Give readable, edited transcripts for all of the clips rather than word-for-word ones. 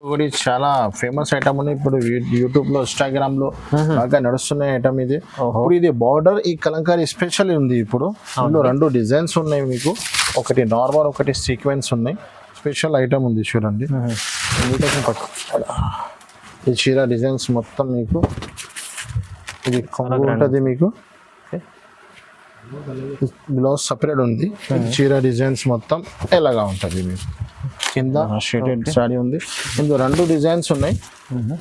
ఒకటి చాలా famous item ఉంది ఇప్పుడు యూట్యూబ్ లో ఇన్స్టాగ్రామ్ లో బాగా నడుస్తున్న ఐటమ్ ఇది. ఇప్పుడు ఇది బార్డర్ ఈ కలంకారీ స్పెషల్ ఉంది. ఇప్పుడు ఇందులో రెండు డిజైన్స్ ఉన్నాయి మీకు, ఒకటి నార్మల్ ఒకటి సీక్వెన్స్ ఉన్నాయి. స్పెషల్ ఐటమ్ ఉంది చూడండి. ఈ చీర డిజైన్స్ మొత్తం మీకు ఇది కొంగు ఉంటుంది, మీకు బ్లౌజ్ సపరేట్ ఉంది. చీర డిజైన్స్ మొత్తం ఎలాగా ఉంటుంది మీకు. కింద షేడెడ్ సారీ ఉంది. ఇందులో రెండు డిజైన్స్ ఉన్నాయి,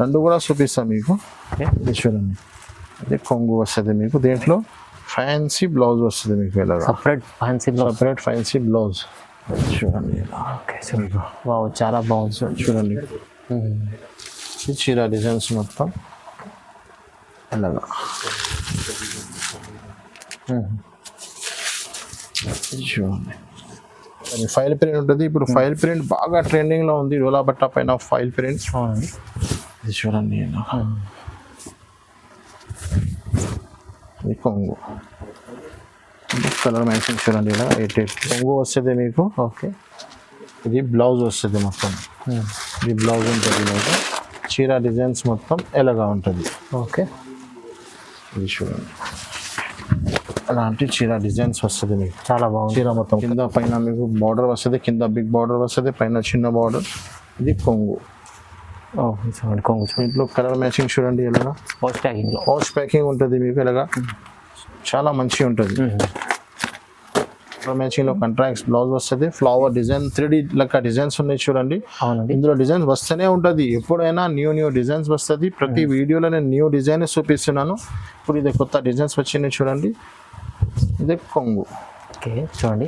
రెండు కూడా చూపిస్తాం మీకు. చూడండి, ఇది కొంగు వస్తుంది మీకు, దీంట్లో ఫ్యాన్సీ బ్లౌజ్ వస్తుంది మీకు. ఇలాగా సపరేట్ ఫ్యాన్సీ బ్లౌజ్ చూడండి. చాలా బాగుంది చూడండి. ఈ చీర డిజైన్స్ మొత్తం ఎలాగా చూడండి. ఫైల్ ప్రింట్ ఉంటుంది. ఇప్పుడు ఫైల్ ప్రింట్ బాగా ట్రెండింగ్ లో ఉంది. డోలా బట్ట పైన ఫైల్ ప్రింట్ ఇది చూడండి. ఇది కొంగు, కలర్ మ్యాచింగ్ చూడండి. ఇలా 88 కొంగు వస్తుంది మీకు. ఓకే, ఇది బ్లౌజ్ వస్తుంది మొత్తం. ఇది బ్లౌజ్ ఉంటుంది మీకు. చీర డిజైన్స్ మొత్తం ఎలాగా ఉంటుంది. ఓకే, ఇది చూడండి. అలాంటి చీర డిజైన్స్ వస్తుంది మీకు. చాలా బాగుంది. చీర మొత్తం కింద పైన మీకు బార్డర్ వస్తుంది, కింద బిగ్ బార్డర్ వస్తుంది, పైన చిన్న బార్డర్. ఇది కొంగు. కొంగు ఇంట్లో కలర్ మ్యాచింగ్ చూడండి. ఎలాగా వాష్ ప్యాకింగ్ ఉంటుంది మీకు. ఎలాగా చాలా మంచిగా ఉంటుంది. కలర్ మ్యాచింగ్ లో కంట్రాక్ట్స్ బ్లౌజ్ వస్తుంది. ఫ్లవర్ డిజైన్ 3D లెక్క డిజైన్స్ ఉన్నాయి చూడండి. ఇందులో డిజైన్స్ వస్తూనే ఉంటుంది. ఎప్పుడైనా న్యూ డిజైన్స్ వస్తుంది. ప్రతి వీడియోలో నేను న్యూ డిజైన్ చూపిస్తున్నాను. ఇప్పుడు ఇది కొత్త డిజైన్స్ వచ్చినాయి చూడండి. ఇదే కొంగు. చూడండి.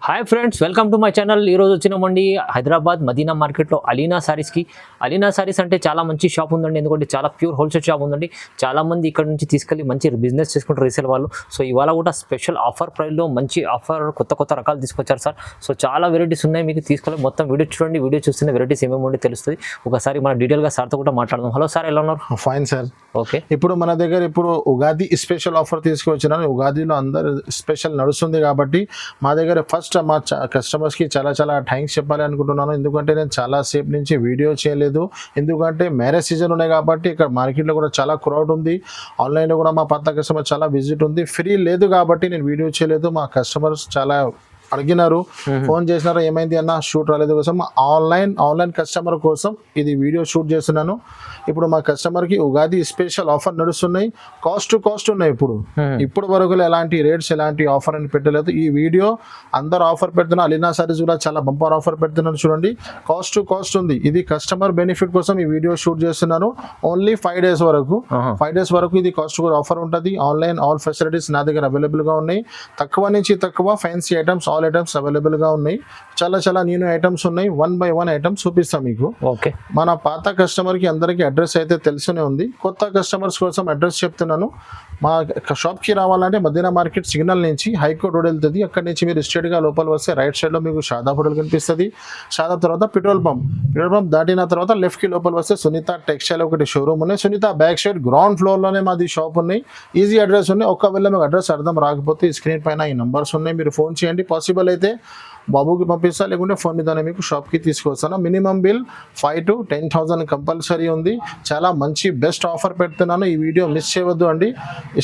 Hi friends, welcome to my channel. ఈరోజు వచ్చినామండి హైదరాబాద్ మదీనా మార్కెట్లో అలీనా సారీస్కి. అలీనా సారీస్ అంటే చాలా మంచి షాప్ ఉందండి, ఎందుకంటే చాలా ప్యూర్ హోల్సేల్ షాప్ ఉందండి. చాలా మంది ఇక్కడ నుంచి తీసుకెళ్ళి మంచి బిజినెస్ చేసుకుంటారు రీసేల్ వాళ్ళు. సో ఇవాళ కూడా స్పెషల్ ఆఫర్ ప్రైస్లో మంచి ఆఫర్ కొత్త రకాలు తీసుకొచ్చారు సార్. సో చాలా వెరైటీస్ ఉన్నాయి, మీకు తీసుకెళ్ళి మొత్తం వీడియో చూడండి. వీడియో చూస్తున్న వెరైటీస్ ఏమేమి ఉండి తెలుస్తుంది. ఒకసారి మన డీటెయిల్గా సార్తో కూడా మాట్లాడదాం. హలో సార్, ఎలా ఉన్నారు? Fine sir. ఓకే, ఇప్పుడు మన దగ్గర ఇప్పుడు ఉగాది స్పెషల్ ఆఫర్ తీసుకొచ్చినాను. ఉగాదిలో అందరు స్పెషల్ నడుస్తుంది కాబట్టి మా దగ్గర ఫస్ట్ మా కస్టమర్స్కి చాలా థ్యాంక్స్ చెప్పాలి అనుకుంటున్నాను. ఎందుకంటే నేను చాలా సేపు నుంచి వీడియో చేయలేదు, ఎందుకంటే మ్యారేజ్ సీజన్ ఉన్నాయి కాబట్టి ఇక్కడ మార్కెట్లో కూడా చాలా క్రౌడ్ ఉంది. ఆన్లైన్లో కూడా మా పాత కస్టమర్ చాలా విజిట్ ఉంది. ఫ్రీ లేదు కాబట్టి నేను వీడియో చేయలేదు. మా కస్టమర్స్ చాలా అడిగినారు, ఫోన్ చేసినారు, ఏమైంది అన్న షూట్ రాలేదు కోసం. ఆన్లైన్ కస్టమర్ కోసం ఇది వీడియో షూట్ చేస్తున్నాను. ఇప్పుడు మా కస్టమర్కి ఉగాది స్పెషల్ ఆఫర్ నడుస్తున్నాయి. కాస్ట్ ఉన్నాయి. ఇప్పుడు వరకు ఎలాంటి రేట్స్ ఎలాంటి ఆఫర్ అని పెట్టలేదు. ఈ వీడియో అందరు ఆఫర్ పెడుతున్నారు. అలీనా సారీస్ కూడా చాలా బంపర్ ఆఫర్ పెడుతున్నారు చూడండి. కాస్ట్ ఉంది. ఇది కస్టమర్ బెనిఫిట్ కోసం ఈ వీడియో షూట్ చేస్తున్నాను. ఓన్లీ 5 days వరకు 5 days వరకు ఇది కాస్ట్ కూడా ఆఫర్ ఉంటుంది. ఆన్లైన్ ఆల్ ఫెసిలిటీస్ నా దగ్గర అవైలబుల్గా ఉన్నాయి. తక్కువ నుంచి తక్కువ fancy items all items available గా ఉన్నాయి. చాలా న్యూ ఐటమ్స్ ఉన్నాయి. 1 by 1 ఐటమ్స్ చూపిస్తాం మీకు. ఓకే, మన పాత కస్టమర్ కి అందరికి అడ్రస్ అయితే తెలిసినే ఉంది. కొత్త కస్టమర్స్ కోసం అడ్రస్ చెప్తున్నాను. మా షాప్ కి రావాలంటే మదీనా మార్కెట్ సిగ్నల్ నుంచి హైకోర్ట్ రోడ్ వెళ్తుంది. అక్కడి నుంచి మీరు స్ట్రేట్ గా లోపల వస్తే రైట్ సైడ్ లో మీకు షాదాబ్ హోటల్ కనిపిస్తుంది. షాదాబ్ తర్వాత పెట్రోల్ పంప్ దాటిన తర్వాత లెఫ్ట్ కి లోపల వస్తే సునీత టెక్స్టైల్ ఒకటి షోరూమ్ ఉన్నాయి. Sunitha back side ground floor లోనే మాది షాప్ ఉన్నాయి. ఈజీ అడ్రస్ ఉన్నాయి. ఒకవేళ మీకు అడ్రస్ అర్థం రాకపోతే స్క్రీన్ పైన ఈ నంబర్స్ ఉన్నాయి, మీరు ఫోన్ చేయండి. పాసిబుల్ అయితే బాబుకి పంపిస్తా, లేకుంటే ఫోన్ మీదనే మీకు షాప్కి తీసుకొస్తాను. మినిమం బిల్ 5,000 to 10,000 కంపల్సరీ ఉంది. చాలా మంచి బెస్ట్ ఆఫర్ పెడుతున్నాను. ఈ వీడియో మిస్ చేయవద్దు అండి.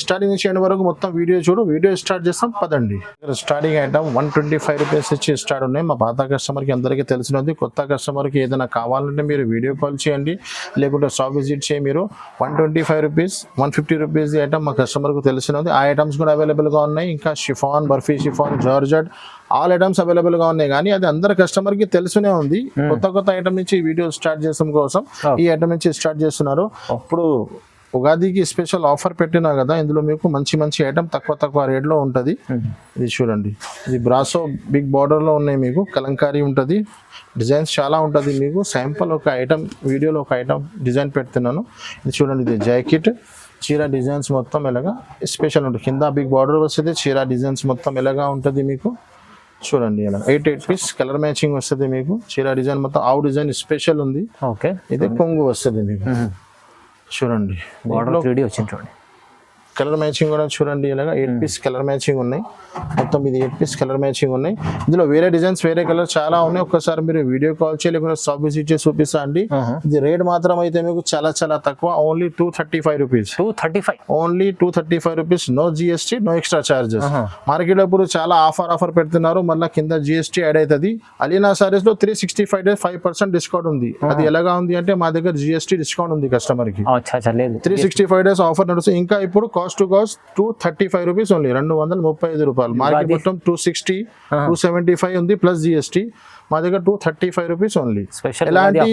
స్టార్టింగ్ నుంచి ఎండ్ వరకు మొత్తం వీడియో చూడు. వీడియో స్టార్ట్ చేస్తాం పదండి. స్టార్టింగ్ ఐటమ్ 125 రూపీస్ ఇచ్చి స్టార్ట్ ఉన్నాయి. మా పాత కస్టమర్కి అందరికీ తెలిసినది. కొత్త కస్టమర్కి ఏదైనా కావాలంటే మీరు వీడియో కాల్ చేయండి, లేకుంటే షాప్ విజిట్ చేయి. మీరు 125 రూపీస్ 150 రూపీస్ ఐటమ్ మా కస్టమర్కు తెలిసినది. ఆ ఐటమ్స్ కూడా అవైలబుల్గా ఉన్నాయి. ఇంకా chiffon, barfi chiffon, georgette all items available గా ఉన్నాయి. కానీ అది అందరు కస్టమర్ కి తెలుసునే ఉంది. కొత్త ఐటమ్ నుంచి వీడియో స్టార్ట్ చేసాం కోసం ఈ ఐటమ్ నుంచి స్టార్ట్ చేస్తున్నారు. ఇప్పుడు ఉగాదికి స్పెషల్ ఆఫర్ పెట్టినా కదా, ఇందులో మీకు మంచి ఐటమ్ తక్కువ రేట్ లో ఉంటది. ఇది చూడండి. ఇది బ్రాసో బిగ్ బార్డర్ లో ఉన్నాయి. మీకు కలంకారీ ఉంటది. డిజైన్స్ చాలా ఉంటుంది. మీకు శాంపుల్ ఒక ఐటమ్ వీడియోలో ఒక ఐటమ్ డిజైన్ పెడుతున్నాను. ఇది చూడండి. ఇది జాకెట్ చీర డిజైన్స్ మొత్తం ఎలాగా స్పెషల్ ఉంటుంది. కింద బిగ్ బార్డర్ వస్తుంది. చీర డిజైన్స్ మొత్తం ఎలాగా ఉంటుంది మీకు చూడండి. ఇలా 88 పీస్ కలర్ మ్యాచింగ్ వస్తుంది మీకు. చీర డిజైన్ మొత్తం ఆవు డిజైన్ స్పెషల్ ఉంది. ఓకే, ఇది కొంగు వస్తుంది మీకు చూడండి. కలర్ మ్యాచింగ్ కూడా చూడండి ఇలాగా 8 పీస్ కలర్ మ్యాచింగ్ ఉన్నాయి. మొత్తం ఇది 8 పీస్ కలర్ మ్యాచింగ్ ఉన్నాయి. ఇందులో వేరే డిజైన్స్ వేరే కలర్ చాలా ఉన్నాయి. ఒక్కసారి మీరు వీడియో కాల్ చేయ లేకుండా షాప్ విజిట్ చేసి చూపిస్తా అండి. ఇది రేట్ మాత్రం అయితే మీకు చాలా చాలా తక్కువ, only 235 rupees. 235 only 235 rupees, no GST, no extra charges. Market లో ఇప్పుడు చాలా ఆఫర్ పెడుతున్నారు, మళ్ళీ కింద జిఎస్టీ యాడ్ అవుతుంది. అలీనా సారీస్ లో 365 days 5% డిస్కౌంట్ ఉంది. అది ఎలాగా ఉంది అంటే మా దగ్గర జిఎస్టీ డిస్కౌంట్ ఉంది కస్టమర్ కి. 365 days ఆఫర్ నడుస్తుంది. ఇంకా ఇప్పుడు cost to cost 235 rupees only, 235 రూపాయలు. మార్కెట్ మొత్తం 260 275 ఉంది ప్లస్ జిఎస్టీ. మా దగ్గర 235 రూపీస్ ఓన్లీ. ఎలాంటి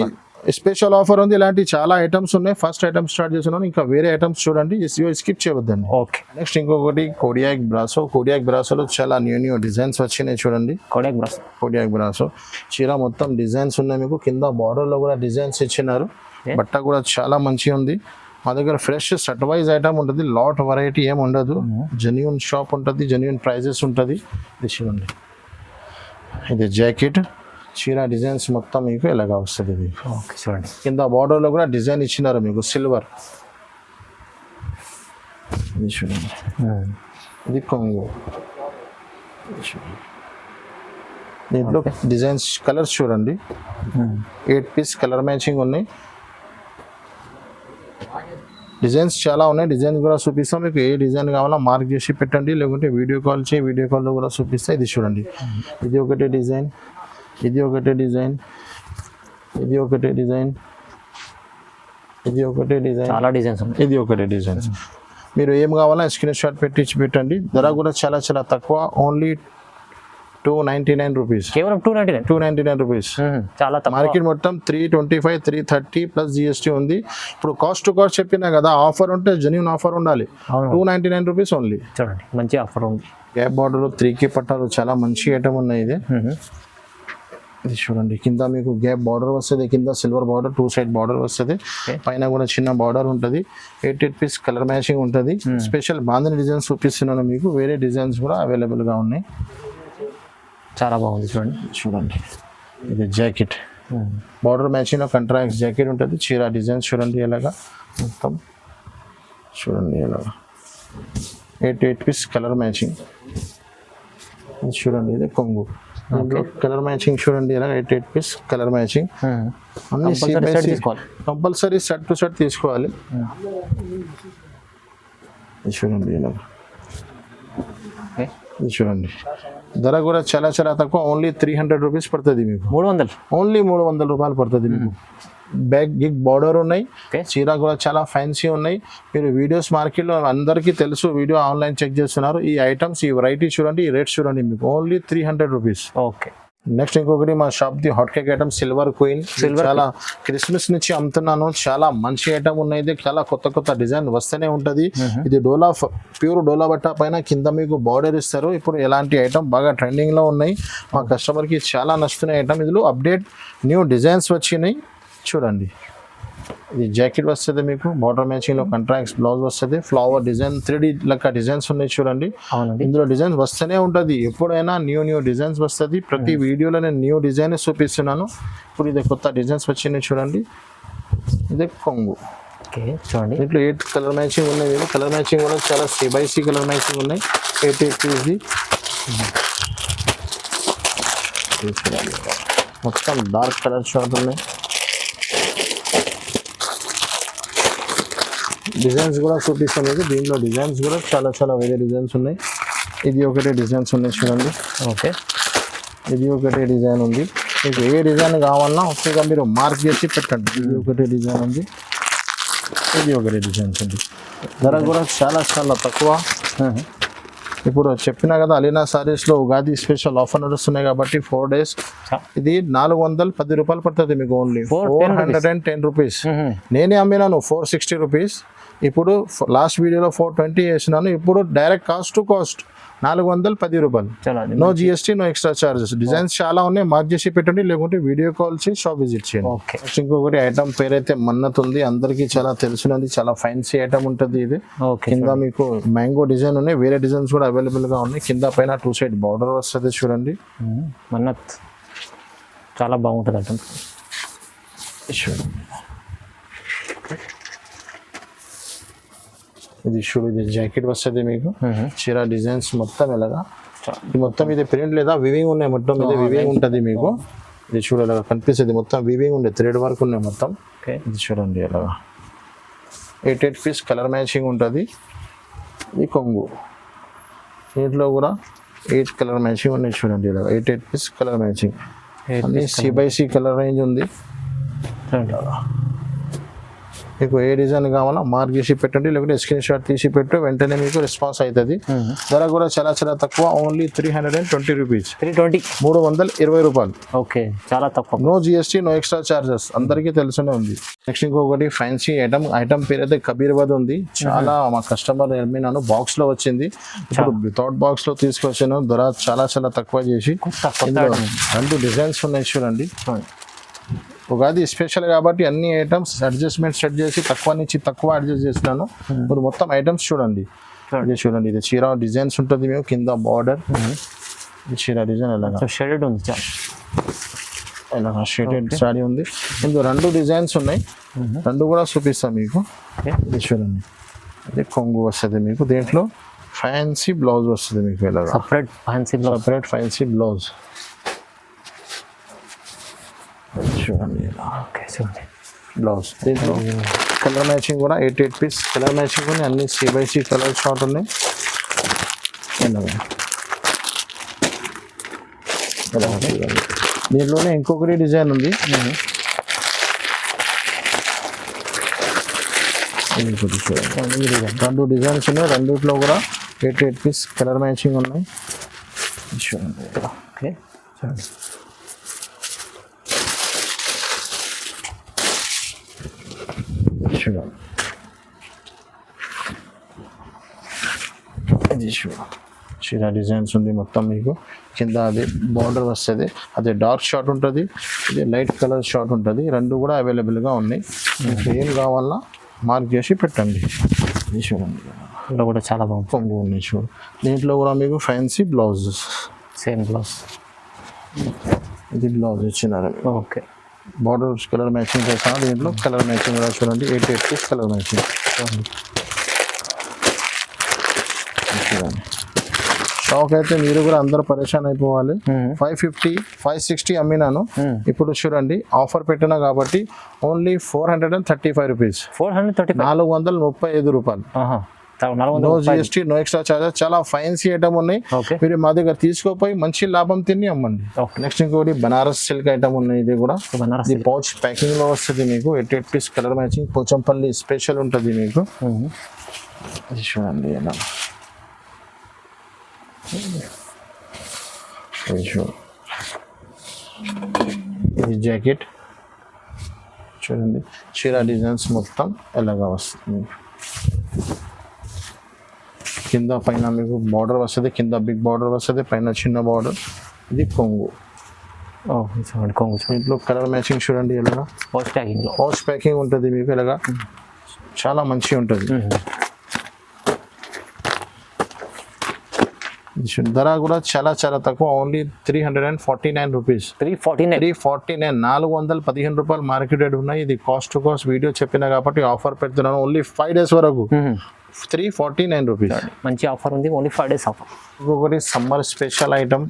స్పెషల్ ఆఫర్ ఉంది. ఇలాంటి చాలా ఐటమ్స్ ఉన్నాయి. ఫస్ట్ ఐటమ్ స్టార్ట్ చేస్తున్నాను, ఇంకా వేరే ఐటమ్స్ చూడండి, స్కిప్ చేయవద్దండి. ఓకే. నెక్స్ట్ ఇంకొకటి కోడియాక్ బ్రాసో. కోడియాక్ బ్రాసోలో చాలా న్యూ డిజైన్స్ వచ్చినాయి చూడండి. కోడియాక్ బ్రాసో చీర మొత్తం డిజైన్స్ ఉన్నాయి మీకు. కింద బార్డర్ లో కూడా డిజైన్స్ ఇచ్చినారు. బట్ట కూడా చాలా మంచిగా ఉంది. మా దగ్గర ఫ్రెష్ సెట్ వైజ్ ఐటమ్ ఉంటుంది, లాట్ వెరైటీ ఏం ఉండదు. జెన్యూన్ షాప్ ఉంటుంది, జెన్యూన్ ప్రైజెస్ ఉంటుంది. ఇది చూడండి, ఇది జాకెట్ చీర డిజైన్స్ మొత్తం మీకు ఎలాగా వస్తుంది. ఇది చూడండి, కింద బార్డర్ లో కూడా డిజైన్ ఇచ్చినారు మీకు సిల్వర్. ఇది చూడండి, ఇది కొంగు. దీంట్లో డిజైన్స్ కలర్స్ చూడండి, 8 పీస్ కలర్ మ్యాచింగ్ ఉన్నాయి. డిజైన్స్ చాలా ఉన్నాయి. డిజైన్ కూడా చూపిస్తాం మీకు. ఏ డిజైన్ కావాలో మార్క్ చేసి పెట్టండి, లేకుంటే వీడియో కాల్ చేయి, వీడియో కాల్లో కూడా చూపిస్తా. ఇది చూడండి, ఇది ఒకటే డిజైన్, ఇది ఒకటే డిజైన్, ఇది ఒకటే డిజైన్, ఇది ఒకటే డిజైన్, చాలా డిజైన్స్ ఉన్నాయి. ఇది ఒకటే డిజైన్స్. మీరు ఏం కావాలో స్క్రీన్ షాట్ పెట్టండి. ధర కూడా చాలా చాలా తక్కువ, ఓన్లీ 299 రూపీస్. కేవలం 299 రూపీస్. చాలా తక్కువ. మార్కెట్ మొత్తం 325 330 ప్లస్ జిఎస్టీ ఉంది. ఇప్పుడు కాస్ట్ టు కాస్ట్ చెప్పినా కదా, ఆఫర్ ఉంటే జెన్యూన్ ఆఫర్ ఉండాలి. 299 రూపీస్ ఓన్లీ. చూడండి, మంచి ఆఫర్ ఉంది. గ్యాప్ బార్డర్ 3కి పట్టాలు చాలా మంచి ఐటమ్ ఉన్నాయి. ఇది చూడండి, కింద మీకు గ్యాప్ బార్డర్ వస్తుంది, కింద సిల్వర్ బార్డర్ 2 సైడ్ బార్డర్ వస్తుంది, పైన కూడా చిన్న బార్డర్ ఉంటుంది. 8 పీస్ కలర్ మ్యాచింగ్ ఉంటుంది. స్పెషల్ బాంధని డిజైన్స్ చూపిస్తున్నాను మీకు. వేరే డిజైన్స్ కూడా అవైలబుల్ గా ఉన్నాయి. చాలా బాగుంది చూడండి. ఇది జాకెట్, బార్డర్ మ్యాచింగ్ లో కంట్రాక్ట్ జాకెట్ ఉంటుంది. చీర డిజైన్స్ చూడండి ఎలాగా మొత్తం చూడండి ఎలాగా 8 పీస్ కలర్ మ్యాచింగ్. చూడండి, ఇది కొంగు. కలర్ మ్యాచింగ్ చూడండి ఇలా 8 పీస్ కలర్ మ్యాచింగ్. అన్ని కంపల్సరీ సెట్ టు సెట్ తీసుకోవాలి. చూడండి ఇలా, చూడండి. ధర కూడా చాలా చాలా తక్కువ, ఓన్లీ 300 రూపీస్ పడుతుంది మీకు. 300, ఓన్లీ 300 రూపాయలు పడుతుంది మీకు. బ్యాక్ గిగ్ బార్డర్ ఉన్నాయి. చీర కూడా చాలా ఫ్యాన్సీ ఉన్నాయి. మీరు వీడియోస్ మార్కెట్లో అందరికీ తెలుసు, వీడియో ఆన్లైన్ చెక్ చేస్తున్నారు. ఈ ఐటమ్స్, ఈ వెరైటీ చూడండి, ఈ రేట్స్ చూడండి మీకు. Only 300 rupees. ఓకే. నెక్స్ట్ ఇంకొకటి మా shop the hot cake item silver queen. చాలా క్రిస్మస్ నుంచి అమ్ముతున్నాను. చాలా మంచి ఐటమ్ ఉన్నాయి. చాలా కొత్త డిజైన్ వస్తూనే ఉంటది. ఇది డోలా, ప్యూర్ డోలా బట్ట పైన కింద మీకు బార్డర్ ఇస్తారు. ఇప్పుడు ఎలాంటి ఐటమ్ బాగా ట్రెండింగ్ లో ఉన్నాయి. మా కస్టమర్ కి చాలా నచ్చుతున్నాయి ఐటమ్. ఇందులో అప్డేట్ న్యూ డిజైన్స్ వచ్చినాయి చూడండి. ఇది జాకెట్ వస్తుంది మీకు, బార్డర్ మ్యాచింగ్ లో కంట్రాక్ట్స్ బ్లౌజ్ వస్తుంది. ఫ్లవర్ డిజైన్ 3D లెక్క డిజైన్స్ ఉన్నాయి చూడండి. ఇందులో డిజైన్స్ వస్తూనే ఉంటది. ఎప్పుడైనా న్యూ డిజైన్స్ వస్తుంది. ప్రతి వీడియోలో నేను న్యూ డిజైన్ చూపిస్తున్నాను. ఇప్పుడు ఇది కొత్త డిజైన్స్ వచ్చినాయి చూడండి. ఇది కొంగు. చూడండి, ఇట్లా 8 కలర్ మ్యాచింగ్ ఉన్నాయి. కలర్ మ్యాచింగ్ కూడా చాలా CBC కలర్ మ్యాచింగ్ ఉన్నాయి. 8 పీస్ది మొత్తం డార్క్ కలర్ షార్ట్ ఉన్నాయి. డిజైన్స్ కూడా చూపిస్తాను మీకు. దీనిలో డిజైన్స్ కూడా చాలా వేరే డిజైన్స్ ఉన్నాయి. ఇది ఒకటే డిజైన్స్ ఉన్నాయి చూడండి. ఓకే, ఇది ఒకటే డిజైన్ ఉంది. మీకు ఏ డిజైన్ కావాలన్నా ఒకటిగా మీరు మార్క్ చేసి పెట్టండి. ఇది ఒకటే డిజైన్ ఉంది, ఇది ఒకటే డిజైన్స్ ఉంది. ధర కూడా చాలా తక్కువ. ఇప్పుడు చెప్పినా కదా, అలీనా సారీస్లో ఉగాది స్పెషల్ ఆఫర్ నడుస్తున్నాయి కాబట్టి 4 days ఇది 410 రూపాయలు పడుతుంది మీకు. Only 410 rupees. నేనే అమ్మినాను 460 రూపీస్. ఇప్పుడు లాస్ట్ వీడియోలో 420 వేసినాను. ఇప్పుడు డైరెక్ట్ కాస్ట్ టు కాస్ట్ 410 రూపాయలు. No GST, no extra charges. Designs చాలా ఉన్నాయి, మార్క్ చేసి పెట్టండి, లేకుంటే వీడియో కాల్ చేసి షాప్ విజిట్ చేయండి. ఇంకొకటి ఐటమ్ పేరైతే మన్నత్ ఉంది, అందరికీ చాలా తెలిసినది. చాలా ఫ్యాన్సీ ఐటమ్ ఉంటుంది ఇది. కింద మీకు మ్యాంగో డిజైన్ ఉన్నాయి. వేరే డిజైన్స్ కూడా అవైలబుల్ గా ఉన్నాయి. కింద పైన 2 సైడ్ బార్డర్ వస్తుంది చూడండి. మన్నత్ చాలా బాగుంటుంది ఐటమ్. ఇది చూడు, ఇది జాకెట్ వస్తుంది మీకు, చీర డిజైన్స్ మొత్తం ఇలాగా. ఇది మొత్తం ఇది ప్రింట్ లేదా వివింగ్ ఉన్నాయి, మొత్తం ఇది వివింగ్ ఉంటుంది మీకు. ఇది చూడు ఇలాగా కనిపిస్తుంది, మొత్తం వివింగ్ ఉండే, థ్రెడ్ వర్క్ ఉన్నాయి మొత్తం. ఇది చూడండి ఇలాగా 8 పీస్ కలర్ మ్యాచింగ్ ఉంటుంది. ఇది కొంగు, దీంట్లో కూడా 8 కలర్ మ్యాచింగ్ ఉన్నాయి చూడండి ఇలాగా 8 పీస్ కలర్ మ్యాచింగ్. అన్ని C/C కలర్ రేంజ్ ఉంది. మీకు ఏ డిజైన్ కావాలా మార్క్ చేసి పెట్టండి, లేకుంటే స్క్రీన్ షాట్ తీసి పెట్టు, వెంటనే మీకు రెస్పాన్స్ అవుతుంది. ధర కూడా చాలా చాలా తక్కువ, ఓన్లీ 320 రూపీస్. 320 రూపాయలు. ఓకే, చాలా తక్కువ. No GST, no extra charges, అందరికీ తెలుసునే ఉంది. నెక్స్ట్ ఇంకొకటి ఫ్యాన్సీ ఐటమ్ పేరు అయితే కబీర్బాద్ ఉంది. చాలా మా కస్టమర్ నన్ను బాక్స్ లో వచ్చింది, ఇప్పుడు వితౌట్ బాక్స్ లో తీసుకొచ్చాను. ధర చాలా చాలా తక్కువ చేసి 2 డిజైన్స్ ఉన్నాయి చూడండి. ఉగాది స్పెషల్ కాబట్టి అన్ని ఐటమ్స్ అడ్జస్ట్మెంట్ సెట్ చేసి తక్కువ నుంచి తక్కువ అడ్జస్ట్ చేసినాను. ఇప్పుడు మొత్తం ఐటమ్స్ చూడండి. ఇది చూడండి, ఇది చీర డిజైన్స్ ఉంటుంది మేము, కింద బార్డర్ చీర డిజైన్ ఎలాగా షేడెడ్ ఉంది, ఇలాగా షేడెడ్ సారీ ఉంది. ఇందులో 2 డిజైన్స్ ఉన్నాయి, 2 కూడా చూపిస్తాం మీకు. ఇది చూడండి, ఇది కొంగు వస్తుంది మీకు, దీంట్లో ఫ్యాన్సీ బ్లౌజ్ వస్తుంది మీకు, ఇలాగా సపరేట్ ఫ్యాన్సీ బ్లౌజ్ చూడండి. బ్లౌజ్ దీంట్లో కలర్ మ్యాచింగ్ కూడా 8 పీస్ కలర్ మ్యాచింగ్ ఉన్నాయి, అన్ని C/C కలర్ షార్ట్ ఉన్నాయి. దీంట్లోనే ఇంకొకటి డిజైన్ ఉంది. చూడండి, 2 డిజైన్స్ ఉన్నాయి, 2లో కూడా 8 పీస్ కలర్ మ్యాచింగ్ ఉన్నాయి. చూడండి, ఓకే చూడండి. ఇది చీర డిజైన్స్ ఉంది మొత్తం మీకు, కింద అది బార్డర్ వస్తుంది, అది డార్క్ షార్ట్ ఉంటుంది, ఇది లైట్ కలర్ షార్ట్ ఉంటుంది. 2 కూడా అవైలబుల్గా ఉన్నాయి. మీకు ఏం కావాలన్నా మార్క్ చేసి పెట్టండి. ఇది చూడండి, ఇందులో కూడా చాలా బాగుంది, కొంగు ఉన్నాయి చూడు. దీంట్లో కూడా మీకు ఫ్యాన్సీ బ్లౌజ్, సేమ్ బ్లౌజ్. ఇది బ్లౌజ్ ఇచ్చినారు. ఓకే, బార్డర్ కలర్ మ్యాచింగ్ చేస్తాను. దీంట్లో కలర్ మ్యాచింగ్ కూడా చూడండి, 8 పీస్ కలర్ మ్యాచింగ్ చూడండి. షాక్ అయితే మీరు కూడా అందరు పరేషాన్ అయిపోవాలి. 550 560 అమ్మినాను, ఇప్పుడు చూడండి ఆఫర్ పెట్టినా కాబట్టి ఓన్లీ 435 రూపీస్. 435 రూపాయలు. No GST, no extra charges. చాలా ఫైన్సీ ఐటమ్ ఉన్నాయి, మీరు మా దగ్గర తీసుకోపోయి మంచి లాభం తిని అమ్మండి. నెక్స్ట్ ఇంకోటి బనారస్ సిల్క్ ఐటమ్ ఉన్నాయి, ఇది కూడా పౌచ్ ప్యాకింగ్ లో వస్తుంది మీకు. 8 piece colour matching, Pochampally special ఉంటుంది మీకు. ఇది చూడండి ఎలా, ఇది జాకెట్ చూడండి, చీర డిజైన్స్ మొత్తం ఎలాగా వస్తుంది. కింద పైన మీకు బార్డర్ వస్తుంది, కింద బిగ్ బార్డర్ వస్తుంది, పైన చిన్న బార్డర్. ఇది కొంగు, కొంగు. ఇంట్లో కలర్ మ్యాచింగ్ చూడండి ఎలాగా, పౌచ్ ప్యాకింగ్ ఉంటుంది మీకు, ఇలాగా చాలా మంచిగా ఉంటుంది. ధర కూడా చాలా చాలా తక్కువ, ఓన్లీ 349 రూపీస్. 349 415 రూపాయలు మార్కెట్ రేట్ ఉన్నాయి. ఇది కాస్ట్ టు కాస్ట్ వీడియో చెప్పినా కాబట్టి ఆఫర్ పెడుతున్నాను, ఓన్లీ 5 డేస్ వరకు 349 రూపీస్. మంచి ఆఫర్ ఉంది, ఓన్లీ 5 డేస్ ఆఫర్. ఇంకొకటి సమ్మర్ స్పెషల్ ఐటమ్,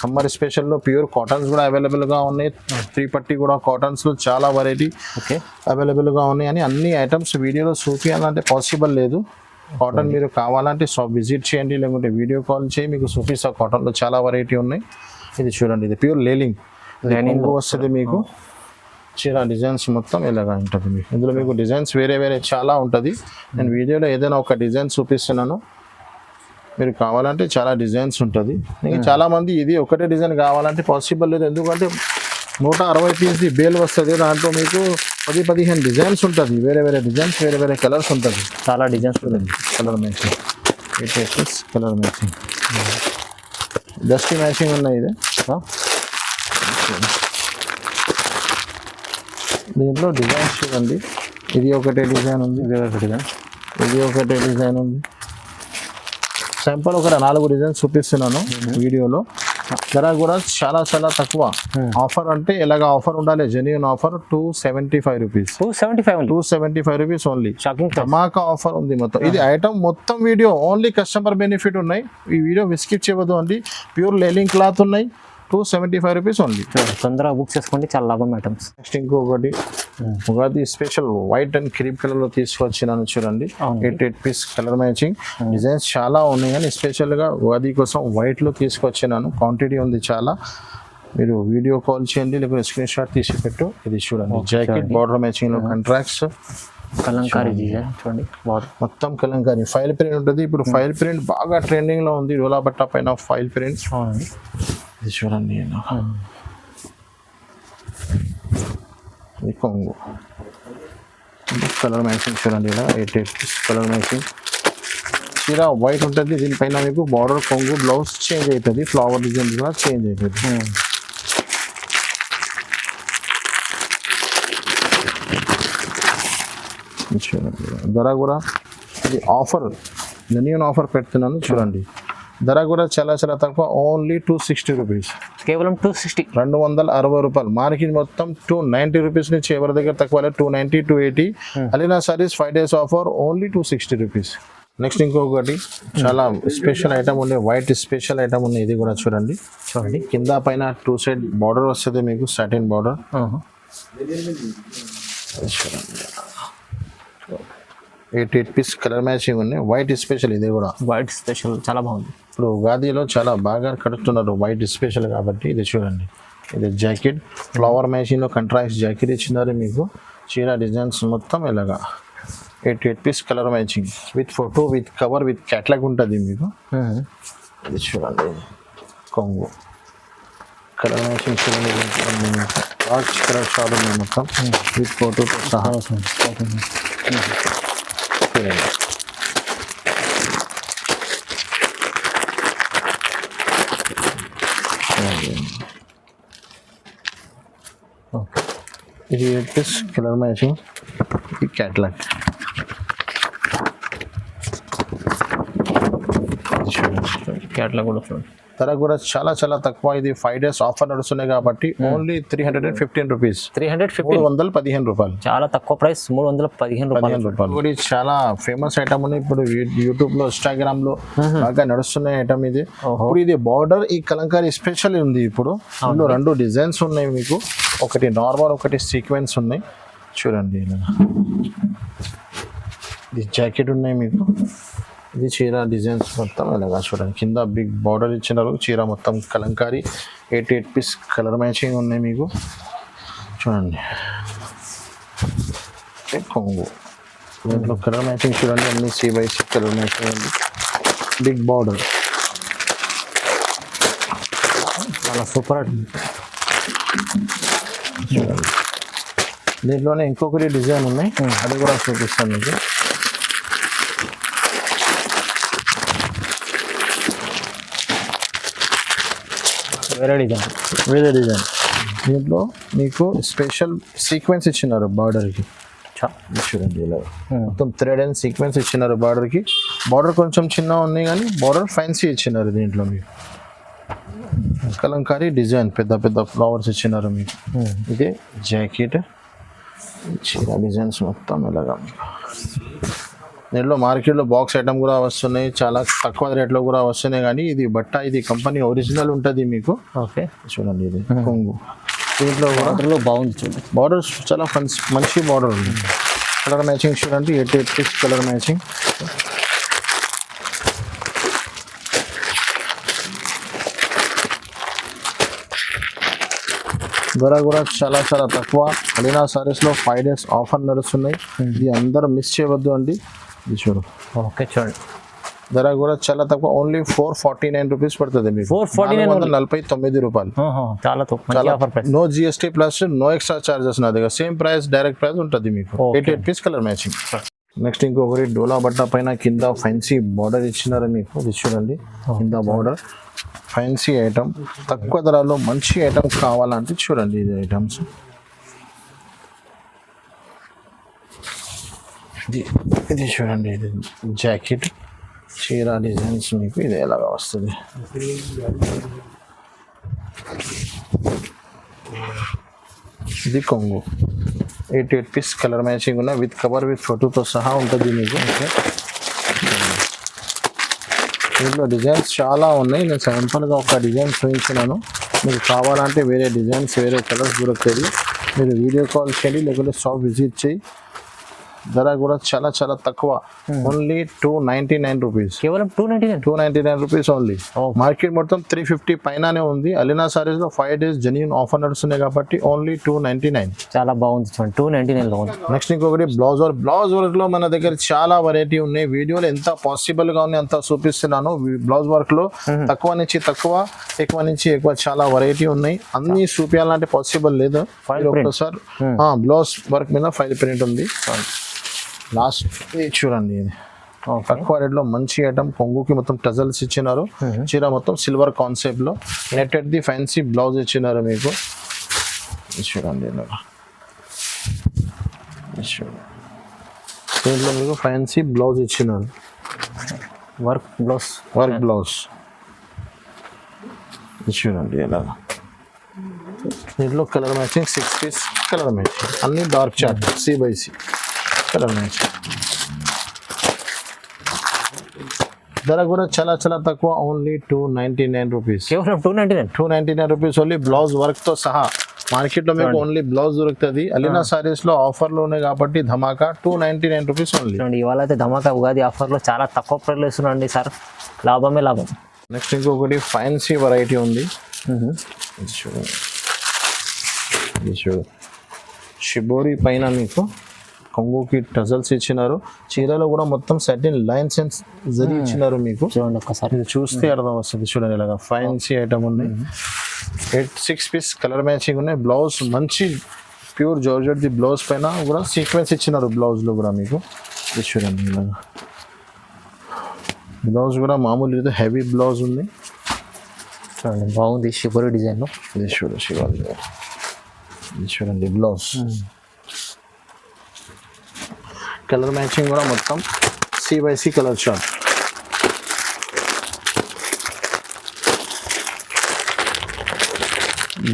సమ్మర్ స్పెషల్లో ప్యూర్ కాటన్స్ కూడా అవైలబుల్గా ఉన్నాయి. 3 పట్టి కూడా కాటన్స్లో చాలా వెరైటీ అవైలబుల్గా ఉన్నాయి. అని అన్ని ఐటమ్స్ వీడియోలో చూపించాలంటే పాసిబుల్ లేదు. కాటన్ మీరు కావాలంటే షాప్ విజిట్ చేయండి, లేకుంటే వీడియో కాల్ చేయి, మీకు చూపిస్తా. కాటన్లో చాలా వెరైటీ ఉన్నాయి. ఇది చూడండి, ఇది ప్యూర్ లేలింగ్ వస్తుంది మీకు. చీర డిజైన్స్ మొత్తం ఇలాగా ఉంటుంది మీకు. ఇందులో మీకు డిజైన్స్ వేరే వేరే చాలా ఉంటుంది. నేను వీడియోలో ఏదైనా ఒక డిజైన్ చూపిస్తున్నాను, మీరు కావాలంటే చాలా డిజైన్స్ ఉంటుంది. ఇంకా చాలామంది ఇది ఒకటే డిజైన్ కావాలంటే పాసిబుల్ లేదు, ఎందుకంటే 160 పీస్ది బేల్ వస్తుంది. దాంట్లో మీకు 10-15 డిజైన్స్ ఉంటుంది, వేరే వేరే డిజైన్స్, వేరే వేరే కలర్స్ ఉంటుంది. చాలా డిజైన్స్ ఉంటుంది. Colour matching, 8 piece colour matching, dusty matching ఉన్నాయి. ఇది దీంట్లో డిజైన్స్ చూడండి, ఇది ఒకటే డిజైన్ ఉంది, ఇది ఒకటే డిజైన్ ఉంది. సింపుల్ ఒక 4 డిజైన్స్ చూపిస్తున్నాను వీడియోలో. ధర కూడా చాలా చాలా తక్కువ. ఆఫర్ అంటే ఎలాగ ఆఫర్ ఉండాలి, genuine offer. 275 rupees, 275 rupees only. ధమాకా ఆఫర్ ఉంది మొత్తం. ఇది ఐటమ్ మొత్తం వీడియో ఓన్లీ కస్టమర్ బెనిఫిట్ ఉన్నాయి. ఈ వీడియో స్కిప్ చేయవద్దు అండి. ప్యూర్ లెనిన్ క్లాత్ ఉన్నాయి. 275 రూపీస్ ఓన్లీ. తొందరగా బుక్ చేసుకోండి, చాలా లాభం ఐటమ్స్. నెక్స్ట్ ఇంకొకటి Ugadi special white and cream colour లో తీసుకొచ్చినాను చూడండి. 8 పీస్ కలర్ మ్యాచింగ్ డిజైన్స్ చాలా ఉన్నాయి, కానీ స్పెషల్ గా ఉగాది కోసం వైట్ లో తీసుకొచ్చినాను. క్వాంటిటీ ఉంది చాలా. మీరు వీడియో కాల్ చేయండి, లేకపోతే స్క్రీన్ షాట్ తీసి పెట్టు. ఇది చూడండి, జాకెట్ బార్డర్ మ్యాచింగ్ లో కాంట్రాక్ట్స్, కలంకారీ డిజైన్ చూడండి. మొత్తం కలంకారీ ఫైల్ ప్రింట్ ఉంటుంది. ఇప్పుడు ఫైల్ ప్రింట్ బాగా ట్రెండింగ్ లో ఉంది. డోలా బట్ట పైన ఫైల్ ప్రింట్ ఇది చూడండి. ఇది కొంగు కలర్ మ్యాచింగ్ చూడండి. ఇలా 8 పీస్ కలర్ మ్యాచింగ్. చీర వైట్ ఉంటుంది, దీనిపైన మీకు బార్డర్ కొంగు బ్లౌజ్ చేంజ్ అవుతుంది, ఫ్లవర్ డిజైన్ కూడా చేంజ్ అవుతుంది. చూడండి ధర కూడా ఇది ఆఫర్, జెన్యూన్ ఆఫర్ పెడుతున్నాను చూడండి. ధర కూడా చాలా చాలా తక్కువ, ఓన్లీ 260 రూపీస్, కేవలం 260, 260 రూపాయలు. మార్కెట్ మొత్తం 290 రూపీస్ నుంచి ఎవరి దగ్గర తక్కువ 290, 280. Alina saris 5 days offer, only 260 rupees. Next ఇంకొకటి చాలా స్పెషల్ ఐటమ్ ఉంది, వైట్ స్పెషల్ ఐటమ్ ఉంది. ఇది కూడా చూడండి. కింద పైన 2 side బార్డర్ వస్తుంది మీకు, సాటిన్ బార్డర్. చూడండి 8 పీస్ కలర్ మ్యాచింగ్ ఉన్నాయి. వైట్ స్పెషల్, ఇది కూడా వైట్ స్పెషల్ చాలా బాగుంది. ఇప్పుడు ఉగాదిలో చాలా బాగా కడుతున్నారు వైట్ స్పెషల్ కాబట్టి. ఇది చూడండి, ఇది జాకెట్ ఫ్లవర్ మ్యాచింగ్లో కంట్రాస్ట్ జాకెట్ ఇచ్చినారు మీకు. చీర డిజైన్స్ మొత్తం ఇలాగా 8 piece colour matching with photo, with cover, with catalogue ఉంటుంది మీకు. ఇది చూడండి కొంగు కలర్ మ్యాచింగ్ చూడండి. లార్జ్ కలర్ షార్ట్ ఉంది మొత్తం విత్ ఫోటోతో సహా. ఇది 8 పీస్ కలర్ మ్యాచింగ్, ఇది క్యాట్లాగ్. క్యాట్లాగ్ కూడా చూడండి. ధర కూడా చాలా చాలా తక్కువ. ఇది 5 days ఆఫర్ నడుస్తున్నాయి కాబట్టి ఓన్లీ 315 రూపీస్, 315 రూపాయలు. చాలా తక్కువ ప్రైస్, 315 రూపాయలు. ఇది చాలా ఫేమస్ ఐటమ్ ఉంది ఇప్పుడు యూట్యూబ్ లో, ఇన్స్టాగ్రామ్ లో బాగా నడుస్తున్న ఐటమ్ ఇది. ఇప్పుడు ఇది బార్డర్ ఈ కలంకారీ స్పెషల్ ఉంది. ఇప్పుడు ఇందులో 2 డిజైన్స్ ఉన్నాయి మీకు, ఒకటి నార్మల్, ఒకటి సీక్వెన్స్ ఉన్నాయి. చూడండి ఇది జాకెట్ ఉన్నాయి మీకు. ఇది చీర డిజైన్స్ మొత్తం ఇలాగా చూడండి. కింద బిగ్ బార్డర్ ఇచ్చినారు, చీర మొత్తం కలంకారీ. 8 పీస్ కలర్ మ్యాచింగ్ ఉన్నాయి మీకు. చూడండి కొంగు, దీంట్లో కలర్ మ్యాచింగ్ చూడండి, అన్ని C/C కలర్ మ్యాచింగ్ ఉంది. బిగ్ బార్డర్ చాలా సూపర్. చూడండి దీంట్లోనే ఇంకొకటి డిజైన్ ఉన్నాయి, అది కూడా చూపిస్తాను మీకు. వేరే డిజైన్. దీంట్లో మీకు స్పెషల్ సీక్వెన్స్ ఇచ్చినారు బార్డర్కి. చూడండి ఇలా మొత్తం థ్రెడ్ అండ్ సీక్వెన్స్ ఇచ్చినారు బార్డర్కి. బార్డర్ కొంచెం చిన్న ఉన్నాయి, కానీ బార్డర్ ఫ్యాన్సీ ఇచ్చినారు. దీంట్లో మీకు కలంకారీ డిజైన్, పెద్ద పెద్ద ఫ్లవర్స్ ఇచ్చినారు మీకు. ఇది జాకెట్, చీర డిజైన్స్ మొత్తం ఇలాగా మీకు. దీంట్లో మార్కెట్లో బాక్స్ ఐటమ్ కూడా వస్తున్నాయి, చాలా తక్కువ రేట్లో కూడా వస్తున్నాయి. కానీ ఇది బట్ట, ఇది కంపెనీ ఒరిజినల్ ఉంటుంది మీకు. ఓకే చూడండి ఇది కొంగు. దీంట్లో బార్డర్లో బాగుంది చూడండి. బార్డర్ చాలా మంచి బార్డర్ ఉంది. కలర్ మ్యాచింగ్ చూడండి, 8 పీస్ కలర్ మ్యాచింగ్. ధర కూడా చాలా చాలా తక్కువ. అలీనా సారీస్లో 5 days ఆఫర్ నడుస్తున్నాయి. ఇది అందరూ మిస్ చేయవద్దు అండి. ఇది చూడు. ఓకే చూడండి, ధర కూడా చాలా తక్కువ, ఓన్లీ 449 రూపీస్ పడుతుంది మీకు. 449 రూపాయలు. చాలా తక్కువ. No GST plus no extra charges. నా దగ్గర సేమ్ ప్రైస్, డైరెక్ట్ ప్రైస్ ఉంటుంది మీకు. 8 పీస్ కలర్ మ్యాచింగ్. నెక్స్ట్ ఇంకొకటి డోలా బట్ట పైన కింద ఫ్యాన్సీ బార్డర్ ఇచ్చినారు మీకు. ఇది చూడండి, కింద బార్డర్ ఫ్యాన్సీ ఐటమ్, తక్కువ ధరలో మంచి ఐటమ్ కావాలంటే చూడండి ఇది ఐటమ్స్. ఇది చూడండి, ఇది జాకెట్, చీర డిజైన్స్ మీకు ఇది ఎలాగా వస్తుంది. ఇది కొంగు 88 పీస్ కలర్ మ్యాచింగ్ ఉన్న విత్ కవర్ విత్ ఫోటోతో సహా ఉంటుంది మీకు. దీంట్లో డిజైన్స్ చాలా ఉన్నాయి. నేను సింపుల్గా ఒక డిజైన్ చూపించినాను. మీకు కావాలంటే వేరే డిజైన్స్ వేరే కలర్స్ దొరుకుతుంది. మీరు వీడియో కాల్ చేయండి లేకపోతే షాప్ విజిట్ చేయి. ధర కూడా చాలా చాలా తక్కువ, ఓన్లీ 299 రూపీస్. కేవలం 299 రూపీస్ ఓన్లీ. మార్కెట్ మొత్తం 350 పైననే ఉంది. అలీనా సారీస్ లో 5 days జెన్యూన్ ఆఫర్ నడుస్తున్నాయి కాబట్టి ఓన్లీ 299. చాలా బాగుంది చూడండి, 299 లో ఉంది. నెక్స్ట్ ఇంకొకటి బ్లౌజ్ వర్క్ లో మన దగ్గర చాలా వెరైటీ ఉన్నాయి. వీడియోలో ఎంత పాసిబుల్ గా ఉంది అంత చూపిస్తున్నాను. బ్లౌజ్ వర్క్ లో తక్కువ నుంచి తక్కువ, ఎక్కువ నుంచి ఎక్కువ చాలా వెరైటీ ఉన్నాయి. అన్ని చూపించాలంటే పాసిబుల్ లేదు. ఒకసారి బ్లౌజ్ వర్క్ మీద ఫైల్ ప్రింట్ ఉంది. లాస్ట్ చూడండి, ఇది తక్కువ రేట్ లో మంచి ఐటమ్. కొంగుకి మొత్తం టజల్స్ ఇచ్చినారు. చీర మొత్తం సిల్వర్ కాన్సెప్ట్ లో నెట్టెడ్ ది ఫ్యాన్సీ బ్లౌజ్ ఇచ్చినారు మీకు. చూడండి దీంట్లో మీకు ఫ్యాన్సీ బ్లౌజ్ ఇచ్చినారు. వర్క్ బ్లౌజ్ చూడండి ఇలాగా. దీంట్లో colour matching 6 piece colour matching, అన్ని dark chart C/C colour matching. ధర కూడా చాలా చాలా తక్కువ, ఓన్లీ 299 రూపీస్. కేవలం 299 రూపీస్ ఓన్లీ బ్లౌజ్ వర్క్ తో సహా. మార్కెట్ లో మీకు ఓన్లీ బ్లౌజ్ దొరుకుతుంది. అలీనా సారీస్ లో ఆఫర్ లో ఉన్నాయి కాబట్టి ధమాకా 299 రూపీస్ ఓన్లీ. ఇవాళ అయితే ధమాకా ఉగాది ఆఫర్ లో చాలా తక్కువ ప్రైస్ లో ఇస్తున్నాండి సార్, లాభమే లాభం. నెక్స్ట్ ఇంకొకటి ఫ్యాన్సీ వెరైటీ ఉంది. షిబోరి పైన మీకు కొంగుకి టజల్స్ ఇచ్చినారు. చీరలో కూడా మొత్తం సర్టిన్ లైన్స్ అండ్ జరీ ఇచ్చినారు మీకు. చూడండి ఒక్కసారి, ఇది చూస్తే అర్థం వస్తుంది. చూడండి ఇలాగా ఫ్యాన్సీ ఐటమ్ ఉన్నాయి. 6 పీస్ కలర్ మ్యాచింగ్ ఉన్నాయి. బ్లౌజ్ మంచి ప్యూర్ జార్జెట్ ది బ్లౌజ్ పైన కూడా సీక్వెన్స్ ఇచ్చినారు. బ్లౌజ్ లో కూడా మీకు ఇది చూడండి ఇలాగా. బ్లౌజ్ కూడా మామూలు ఇది హెవీ బ్లౌజ్ ఉంది. చూడండి బాగుంది షిబోరి డిజైన్ లో. ఇది శివాజీ ఇది చూడండి బ్లౌజ్. కలర్ మ్యాచింగ్ కూడా మొత్తం C/C కలర్ చార్ట్.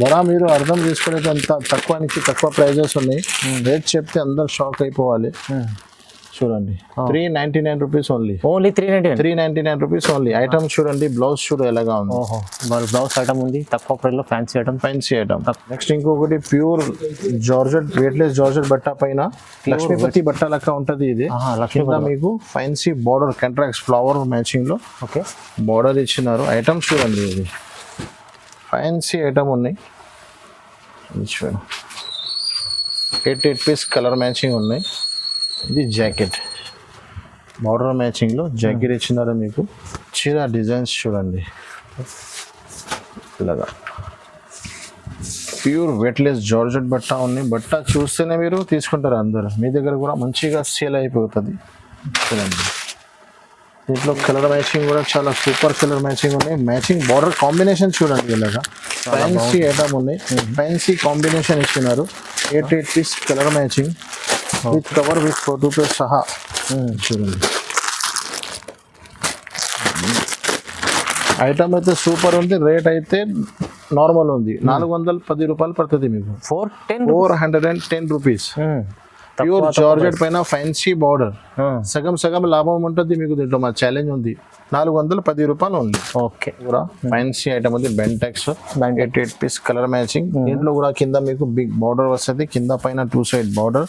ధర మీరు అర్థం చేసుకునేది అంత తక్కువ నుంచి తక్కువ ప్రైజెస్ ఉన్నాయి. రేట్ చెప్తే అందరు షాక్ అయిపోవాలి. చూడండి 399 rupees only. 399 rupees only. Item చూడండి, బ్లౌజ్ చూడు ఎలాగా ఉంది. బ్లౌజ్ ఐటమ్ ఉంది తక్కువ ప్రైస్ లో, ఫ్యాన్సీ ఐటమ్. నెక్స్ట్ ఇంకొకటి ప్యూర్ జార్జెట్ వెయిట్లెస్ జార్జెట్ బట్ట పైన లక్ష్మీపతి బట్ట లెక్క ఉంటది. ఇది కింద మీకు fancy border contracts flower matching లో బార్డర్ ఇచ్చినారు. ఐటమ్ చూడండి, ఇది ఫ్యాన్సీ ఐటమ్ ఉన్నాయి. చూడండి 88 పీస్ కలర్ మ్యాచింగ్ ఉన్నాయి. ఇది జాకెట్ బార్డర్ మ్యాచింగ్ లో జాకెట్ ఇచ్చినారు మీకు. చీర డిజైన్స్ చూడండి ఇలాగా ప్యూర్ వెయిట్లెస్ జార్జెట్ బట్ట ఉన్నాయి. బట్ట చూస్తేనే మీరు తీసుకుంటారు అందరు. మీ దగ్గర కూడా మంచిగా సేల్ అయిపోతుంది. చూడండి దీంట్లో కలర్ మ్యాచింగ్ కూడా చాలా సూపర్ కలర్ మ్యాచింగ్ ఉన్నాయి. మ్యాచింగ్ బార్డర్ కాంబినేషన్ చూడండి ఇలాగా ఫ్యాన్సీ ఐటమ్ ఉన్నాయి. ఫ్యాన్సీ కాంబినేషన్ ఇచ్చినారు. 88 piece colour matching with cover with ఫోటోతో సహా. చూడండి ఐటమ్ అయితే సూపర్ ఉంది. రేట్ అయితే నార్మల్ ఉంది. 410 రూపాయలు పడుతుంది మీకు. 410 రూపీస్. ప్యూర్ జార్జెట్ పైన ఫ్యాన్సీ బార్డర్. సగం సగం లాభం ఉంటుంది మీకు. దీంట్లో మా ఛాలెంజ్ ఉంది. 410 రూపాయలు ఉంది. ఓకే కూడా ఫ్యాన్సీ ఐటమ్ ఉంది. Bentex 88 piece colour matching. దీంట్లో కూడా కింద మీకు బిగ్ బార్డర్ వస్తుంది. కింద పైన 2 సైడ్ బార్డర్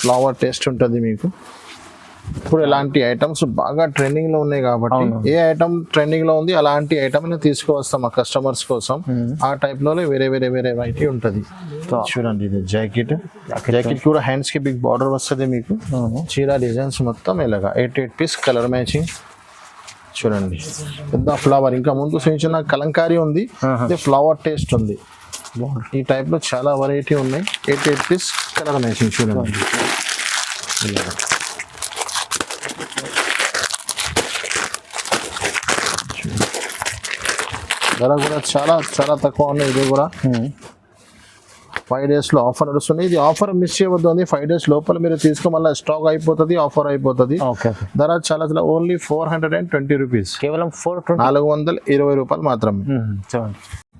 ఫ్లవర్ టేస్ట్ ఉంటుంది మీకు. ఇప్పుడు ఇలాంటి ఐటమ్స్ బాగా ట్రెండింగ్ లో ఉన్నాయి కాబట్టి ఏ ఐటమ్ ట్రెండింగ్ లో ఉంది అలాంటి ఐటమ్ ని తీసుకువస్తాం మా కస్టమర్స్ కోసం. ఆ టైప్ లోనే వేరే వెరైటీ ఉంటుంది. చూడండి ఇది జాకెట్ కూడా హ్యాండ్స్ కి బిగ్ బార్డర్ వస్తుంది మీకు. చీర డిజైన్స్ మొత్తం ఇలాగా 88 పీస్ కలర్ మ్యాచింగ్. చూడండి పెద్ద ఫ్లవర్. ఇంకా ముందు చూపించిన కలంకారీ ఉంది, ఫ్లవర్ టేస్ట్ ఉంది. ఈ టైప్ లో చాలా వెరైటీ ఉన్నాయి. 88 పీస్ కలర్ మ్యాచింగ్. చూడండి ధర కూడా చాలా చాలా తక్కువ ఉన్నాయి. ఇది కూడా 5 days లో ఆఫర్ నడుస్తుంది. ఇది ఆఫర్ మిస్ చేయవద్దు అని 5 days లోపల మీరు తీసుకో, మళ్ళీ స్టాక్ అయిపోతుంది, ఆఫర్ అయిపోతుంది. ధర చాలా చాలా ఓన్లీ 420 రూపీస్. కేవలం 420 రూపాయలు మాత్రమే.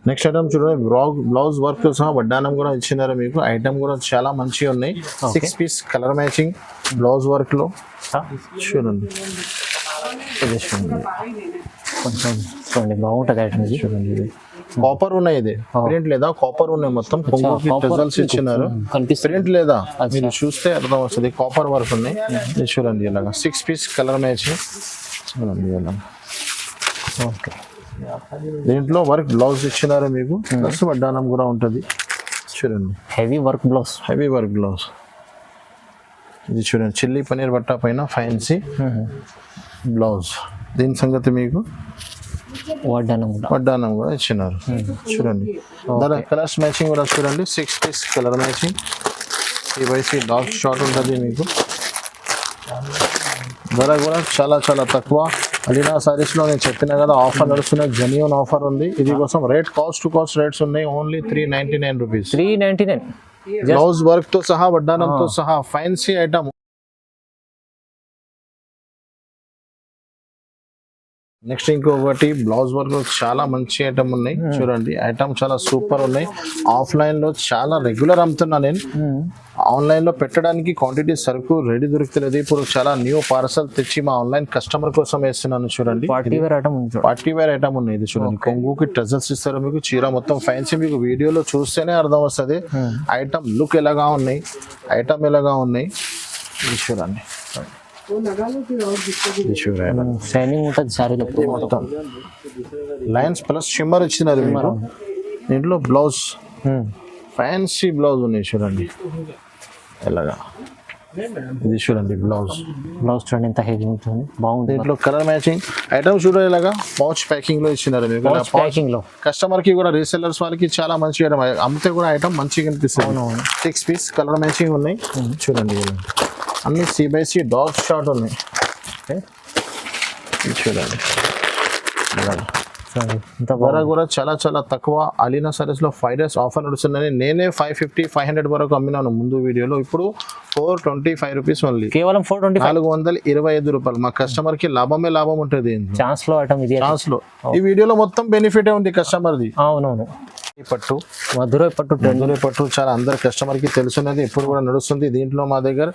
నెక్స్ట్ ఐటమ్ చూడండి, బ్లౌజ్ వర్క్ తో సహా వడ్డానం కూడా ఇచ్చినారు మీకు. ఐటమ్ కూడా చాలా మంచిగా ఉన్నాయి. 6 piece colour matching blouse work లో చూడండి. కొంచెం చూడండి బాగుంటుంది ఐటమ్ ఇది. చూడండి ఇది కాపర్ ఉన్నాయి, ఇది ప్రింట్ లేదా కాపర్ ఉన్నాయి. మొత్తం కొంగుకి టజల్స్ ఇచ్చినారు. ప్రింట్ లేదా మీరు చూస్తే అర్థం వస్తుంది. కాపర్ వర్క్ ఉన్నాయి. ఇది చూడండి ఇలాగా 6 పీస్ కలర్ మ్యాచింగ్ చూడండి ఇలా. ఓకే, దీంట్లో వర్క్ బ్లౌజ్ ఇచ్చినారు మీకు. ప్లస్ వడ్డానం కూడా ఉంటుంది. చూడండి heavy work blouse. Heavy work blouse. ఇది చూడండి చిల్లీ పనీర్ బట్ట పైన ఫ్యాన్సీ బ్లౌజ్. దీని సంగతి మీకు వడ్డానం కూడా ఇచ్చినారు. చూడండి దాని కలర్స్ మ్యాచింగ్ కూడా చూడండి. 6 piece colour matching. CBC dark short ఉంటుంది మీకు. ధర కూడా చాలా చాలా తక్కువ. అలీనా సారీస్ లో నేను చెప్పిన కదా ఆఫర్ నడుస్తున్న జెన్యూన్ ఆఫర్ ఉంది. ఇది కోసం rate cost to cost rates ఉన్నాయి. Only 399 rupees. 399 బ్లౌజ్ వర్క్ తో సహా వడ్డానంతో సహా ఫ్యాన్సీ ఐటమ్. నెక్స్ట్ ఇంకొకటి బ్లౌజ్ వర్క్ లో చాలా మంచి ఐటమ్ ఉన్నాయి. చూడండి ఐటమ్ చాలా సూపర్ ఉన్నాయి. ఆఫ్లైన్ లో చాలా రెగ్యులర్ అమ్ముతున్నా నేను. ఆన్లైన్ లో పెట్టడానికి క్వాంటిటీ సరుకు రెడీ దొరుకుతలేదు. ఇప్పుడు చాలా న్యూ పార్సల్ తెచ్చి మా ఆన్లైన్ కస్టమర్ కోసం వేస్తున్నాను. చూడండి పార్టీ వేర్ ఐటమ్ ఉన్నాయి. ఇది చూడండి కొంగుకి టజల్స్ ఇస్తారు మీకు. చీర మొత్తం ఫ్యాన్సీ. మీకు వీడియోలో చూస్తేనే అర్థం వస్తుంది ఐటమ్ లుక్ ఎలాగా ఉన్నాయి, ఐటమ్ ఎలాగా ఉన్నాయి. ఇది చూడండి షైనింగ్ ఉంటుంది సారీలో మొత్తం. లైన్స్ ప్లస్ షిమ్మర్ ఇచ్చినారు మీరు. దీంట్లో బ్లౌజ్ ఫ్యాన్సీ బ్లౌజ్ ఉన్నాయి. చూడండి ఎలాగా. ఇది చూడండి బ్లౌజ్ చూడండి ఎంత హెవీ ఉంటుంది. బాగుంది. దీంట్లో కలర్ మ్యాచింగ్ ఐటమ్ చూడండి ఇలాగా పౌచ్ ప్యాకింగ్ లో ఇచ్చినారు మీకు. ప్యాకింగ్ లో కస్టమర్ కి కూడా రీసెల్లర్స్ వాళ్ళకి చాలా మంచి ఐటమ్. అమ్మితే కూడా ఐటమ్ మంచిగా కనిపిస్తుంది. 6 పీస్ కలర్ మ్యాచింగ్ ఉన్నాయి. చూడండి అన్ని CBC డార్క్ షార్ట్ ఉన్నాయి. చూడండి ధర కూడా చాలా చాలా తక్కువ. అలీనా సారీస్ లో 5 days ఆఫర్ నడుస్తుందని నేనే 550-500 వరకు అమ్మినాను ముందు వీడియోలో. ఇప్పుడు 425 రూపీస్ ఓన్లీ. కేవలం 425 రూపాయలు. మా కస్టమర్ కి లాభమే లాభం ఉంటుంది. ఛాన్స్ లో ఐటమ్ ఇది. ఛాన్స్ లో ఈ వీడియోలో మొత్తం బెనిఫిట్ ఉంది కస్టమర్ ది. అవునవును. పట్టు మధురై పట్టు చాలా అందరు కస్టమర్ కి తెలుసున్నది. ఇప్పుడు కూడా నడుస్తుంది. దీంట్లో మా దగ్గర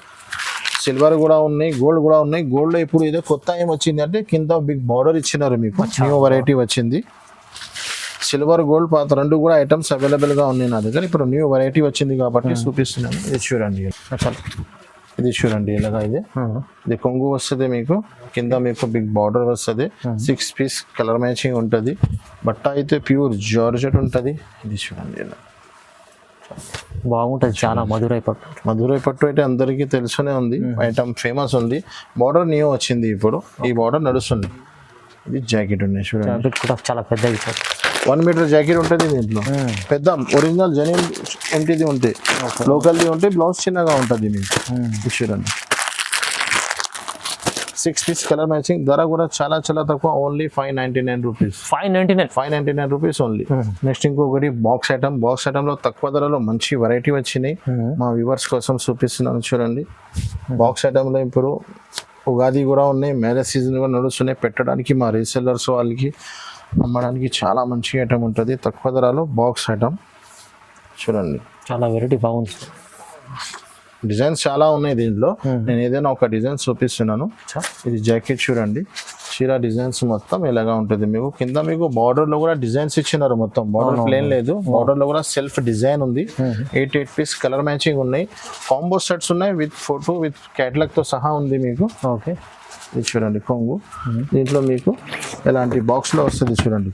సిల్వర్ కూడా ఉన్నాయి, గోల్డ్ కూడా ఉన్నాయి. గోల్డ్ లో ఇప్పుడు ఇదే కొత్త ఏం వచ్చింది అంటే కింద బిగ్ బార్డర్ ఇచ్చినారు మీకు. న్యూ వెరైటీ వచ్చింది. సిల్వర్ గోల్డ్ పాత రెండు కూడా ఐటమ్స్ అవైలబుల్ గా ఉన్నాయి నా దగ్గర. ఇప్పుడు న్యూ వెరైటీ వచ్చింది కాబట్టి చూపిస్తున్నాను. ఇది చూడండి ఇది చూడండి ఇలాగా. ఇది కొంగు వస్తుంది మీకు. కింద మీకు బిగ్ బార్డర్ వస్తుంది. 6 పీస్ కలర్ మ్యాచింగ్ ఉంటుంది. బట్ట అయితే ప్యూర్ జార్జెట్ ఉంటుంది. ఇది చూడండి ఇలా బాగుంటుంది చాలా. మధురై పట్టు అయితే అందరికీ తెలుసునే ఉంది. ఐటమ్ ఫేమస్ ఉంది. బార్డర్ న్యూ వచ్చింది ఇప్పుడు. ఈ బార్డర్ నడుస్తుంది. ఇది జాకెట్ ఉన్నాయి చూడండి. కూడా చాలా పెద్ద 1 మీటర్ జాకెట్ ఉంటుంది దీంట్లో. పెద్ద ఒరిజినల్ జెన్యూన్ ఎంటీది ఉంటాయి. లోకల్ది ఉంటే బ్లౌజ్ చిన్నగా ఉంటుంది మీకు. చూడండి 6 పీస్ కలర్ మ్యాచింగ్. ధర కూడా చాలా చాలా తక్కువ. Only 599 rupees. 599 rupees only. Next ఇంకొకటి బాక్స్ ఐటమ్. బాక్స్ ఐటమ్ లో తక్కువ ధరలో మంచి వెరైటీ వచ్చినాయి. మా వ్యూవర్స్ కోసం చూపిస్తున్నాను చూడండి. బాక్స్ ఐటమ్ లో ఇప్పుడు ఉగాది కూడా ఉన్నాయి. మ్యారేజ్ సీజన్ కూడా నడుస్తున్నాయి. పెట్టడానికి మా రీసెల్లర్స్ వాళ్ళకి అమ్మడానికి చాలా మంచి ఐటమ్ ఉంటుంది. తక్కువ ధరలో బాక్స్ ఐటమ్ చూడండి. చాలా వెరైటీ బాగుంది. డిజైన్స్ చాలా ఉన్నాయి దీంట్లో. నేను ఏదైనా ఒక డిజైన్ చూపిస్తున్నాను. ఇది జాకెట్ చూడండి. చీర డిజైన్స్ మొత్తం ఇలాగా ఉంటుంది మీకు. కింద మీకు బార్డర్ లో కూడా డిజైన్స్ ఇచ్చినారు. మొత్తం బార్డర్ ప్లేన్ లేదు. బార్డర్ లో కూడా సెల్ఫ్ డిజైన్ ఉంది. 8 పీస్ కలర్ మ్యాచింగ్ ఉన్నాయి. కాంబో సెట్స్ ఉన్నాయి విత్ ఫోటో విత్ క్యాటలాగ్ తో సహా ఉంది మీకు. ఓకే ఇది చూడండి కొంగు. దీంట్లో మీకు ఎలాంటి బాక్స్ లో వస్తుంది చూడండి.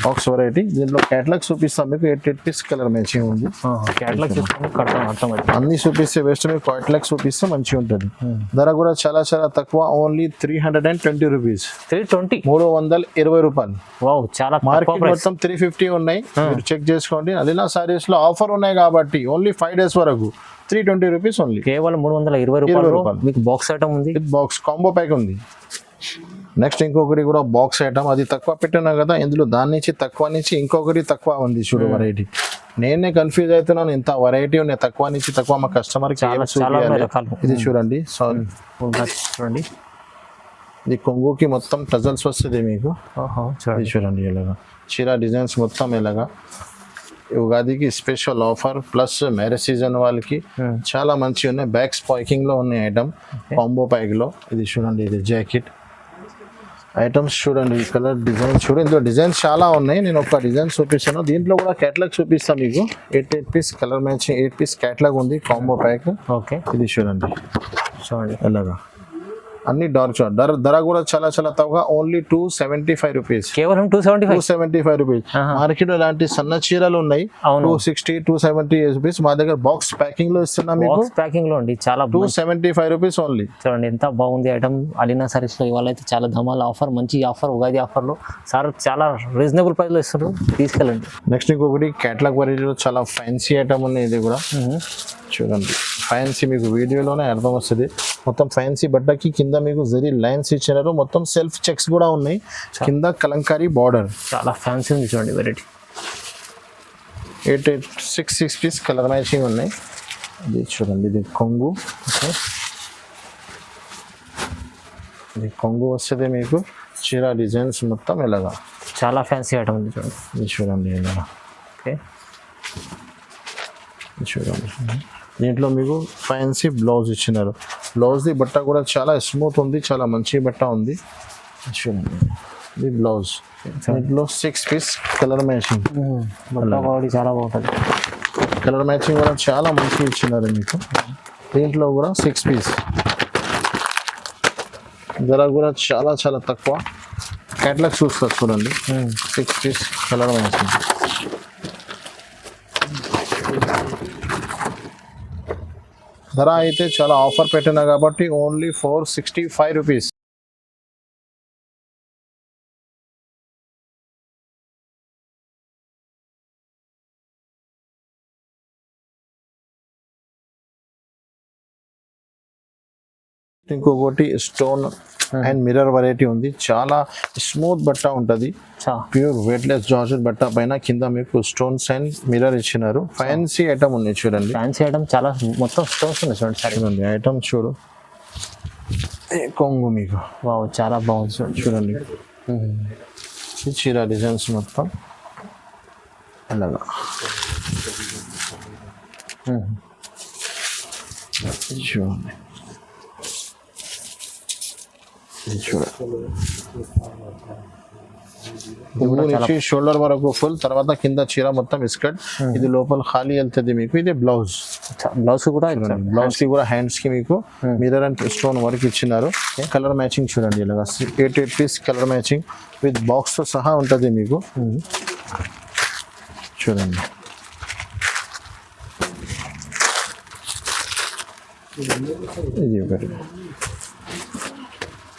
Box variety. దీంట్లో క్యాటలాగ్ చూపిస్తాం మీకు. 8 పీస్ కలర్ మ్యాచింగ్ ఉంది. అన్ని చూపిస్తే వేస్ట్. మీకు క్యాటలాగ్ చూపిస్తే మంచిగా ఉంటుంది. ధర కూడా చాలా చాలా తక్కువ. Only 320 rupees. 320 రూపాయలు. మార్కెట్ మొత్తం 350 ఉన్నాయి. మీరు చెక్ చేసుకోండి. అలీనా సారీస్ లో ఆఫర్ ఉన్నాయి కాబట్టి ఓన్లీ 5 days వరకు 320 రూపీస్ ఓన్లీ. కేవలం 320 రూపాయలు. మీకు బాక్స్ ఐటమ్ ఉంది. బాక్స్ కాంబో ప్యాక్ ఉంది. నెక్స్ట్ ఇంకొకటి కూడా బాక్స్ ఐటమ్. అది తక్కువ పెట్టినా కదా. ఇందులో దాని నుంచి తక్కువ నుంచి ఇంకొకటి తక్కువ ఉంది చూడు వెరైటీ. నేనే కన్ఫ్యూజ్ అవుతున్నాను. ఇంత వెరైటీ ఉన్నాయి తక్కువ నుంచి తక్కువ. మా కస్టమర్ కి ఇది చూడండి. చూడండి ఇది కొంగుకి మొత్తం టజల్స్ వస్తుంది మీకు. ఓహో ఇది చూడండి. చూడండి ఇలాగా చీర డిజైన్స్ మొత్తం ఇలాగా. ఉగాదికి special offer plus marriage season వాళ్ళకి చాలా మంచి ఉన్నాయి. బ్యాక్ స్పాయికింగ్ లో ఉన్నాయి ఐటమ్ కాంబో ప్యాక్ లో. ఇది చూడండి ఇది జాకెట్ ఐటమ్స్ చూడండి. ఈ కలర్ డిజైన్ చూడండి. ఇందులో డిజైన్స్ చాలా ఉన్నాయి. నేను ఒక డిజైన్ చూపిస్తాను. దీంట్లో కూడా క్యాటలాగ్ చూపిస్తాను మీకు. 8 piece colour matching 8 piece catalogue ఉంది కాంబో ప్యాక్. ఓకే ఇది చూడండి చూడండి. ఎలాగా అన్ని డార్క్ ధర కూడా చాలా చాలా తక్కువ. Only 275 rupees. కేవలం 275. 275 రూపీస్. మార్కెట్ లో ఇలాంటి సన్న చీరలు ఉన్నాయి అవును. 260 270 రూపీస్. మా దగ్గర బాక్స్ ప్యాకింగ్ లో ఇస్తున్నాం మీకు. బాక్స్ ప్యాకింగ్ లో అండి. చాలా 275 రూపీస్ ఓన్లీ. చూడండి ఎంత బాగుంది ఐటమ్. అలీనా సారీస్ లో ఇవాళ అయితే చాలా ధమాల్ ఆఫర్, మంచి ఆఫర్, ఉగాది ఆఫర్ లో సార్ చాలా రీజనబుల్ ప్రైస్ లో ఇస్తున్నారు. తీసుకెళ్ళండి. నెక్స్ట్ ఇంకొకటి కేటలాగ్ వెరైటీలో చాలా ఫ్యాన్సీ ఐటమ్ ఉన్నాయి. ఇది కూడా చూడండి ఫ్యాన్సీ. మీకు వీడియోలోనే అర్థం వస్తుంది. మొత్తం ఫ్యాన్సీ బట్టకి కింద మీకు జరీ లైన్స్ ఇచ్చినారు. మొత్తం సెల్ఫ్ చెక్స్ కూడా ఉన్నాయి. కింద కలంకారీ బార్డర్. చాలా ఫ్యాన్సీ ఉంది చూడండి వెరైటీ. 6 పీస్ కలర్ మ్యాచింగ్ ఉన్నాయి. ఇది చూడండి ఇది కొంగు. ఇది కొంగు వస్తుంది మీకు. చీర డిజైన్స్ మొత్తం ఇలాగా చాలా ఫ్యాన్సీ ఐటమ్ ఉంది చూడండి. ఇది చూడండి ఇలాగా. ఓకే ఇది చూడండి. దీంట్లో మీకు ఫ్యాన్సీ బ్లౌజ్ ఇచ్చినారు. బ్లౌజ్ది బట్ట కూడా చాలా స్మూత్ ఉంది. చాలా మంచి బట్ట ఉంది. చూడండి ఇది బ్లౌజ్. దీంట్లో 6 పీస్ కలర్ మ్యాచింగ్. చాలా బాగుంటుంది. కలర్ మ్యాచింగ్ కూడా చాలా మంచిగా ఇచ్చినారు మీకు. దీంట్లో కూడా 6 పీస్. ధర కూడా చాలా చాలా తక్కువ. క్యాటలాగ్ చూస్తారు చూడండి. 6 పీస్ కలర్ మ్యాచింగ్. ధర అయితే చాలా ఆఫర్ పెట్టినా కాబట్టి ఓన్లీ 465 రూపీస్. ఇంకొకటి స్టోన్ అండ్ మిర్రర్ వెరైటీ ఉంది. చాలా స్మూత్ బట్ట ఉంటుంది. ప్యూర్ వెయిట్లెస్ జార్జెట్ బట్ట పైన కింద మీకు స్టోన్స్ అండ్ మిర్రర్ ఇచ్చినారు. ఫ్యాన్సీ ఐటమ్ ఉంది చూడండి. ఫ్యాన్సీ ఐటమ్ చాలా మొత్తం స్టోన్స్ ఉన్నాయి చూడండి. చూడండి ఐటమ్ చూడు. కొంగు మీకు వావ్ చాలా బాగుంది చూడండి. ఈ చీర డిజైన్స్ మొత్తం అలాగా. చూడండి నుంచి షోల్డర్ వరకు ఫుల్. తర్వాత కింద చీర మొత్తం ఇస్కట్. ఇది లోపల ఖాళీ వెళ్తుంది మీకు. ఇది బ్లౌజ్. బ్లౌజ్ కూడా బ్లౌజ్ కి కూడా హ్యాండ్స్ కి మీకు మిర్రర్ అండ్ స్టోన్ వర్క్ ఇచ్చినారు. కలర్ మ్యాచింగ్ చూడండి ఇలాగా 8 piece colour matching with box తో సహా ఉంటుంది మీకు. చూడండి ఇది ఒకటి.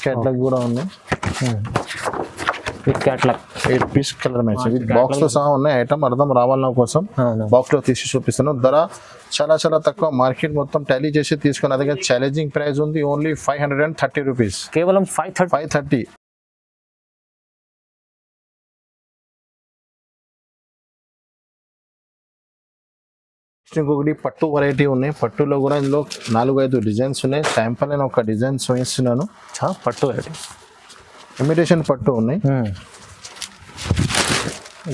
క్యాటలాగ్ కూడా ఉన్నాయి. Catalogue 8 piece colour matching with box తో సహా ఉన్నాయి. ఐటమ్ అర్థం రావాలన్న కోసం బాక్స్ లో తీసి చూపిస్తాను. ధర చాలా చాలా తక్కువ. మార్కెట్ మొత్తం టాలీ చేసి తీసుకున్న దగ్గర ఛాలెంజింగ్ ప్రైస్ ఉంది. Only 530 rupees. కేవలం 530. ఇంకొకటి పట్టు వెరైటీ ఉన్నాయి. పట్టులో కూడా ఇందులో 4-5 డిజైన్స్ ఉన్నాయి. శాంపుల్ నేను ఒక డిజైన్ చూపిస్తున్నాను. పట్టు వెరైటీ ఇమిటేషన్ పట్టు ఉన్నాయి.